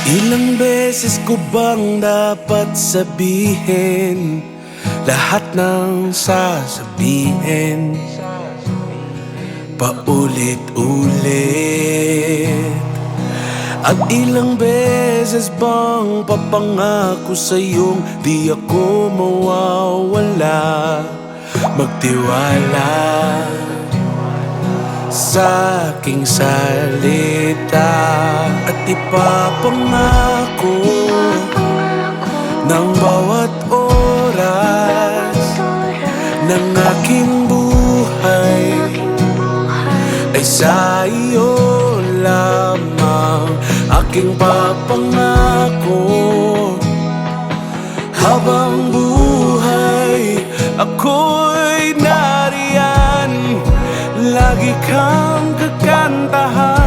Ilang beses ko bang dapat sabihin lahat ng sasabihin paulit-ulit? At ilang beses bang papangako sa'yong di ako mawawala, magtiwala sa aking salita at ipapangako ng bawat oras ng aking buhay ay sa iyo lamang. Aking papangako habang buhay ako'y nariyan, lagi kang kakantahan.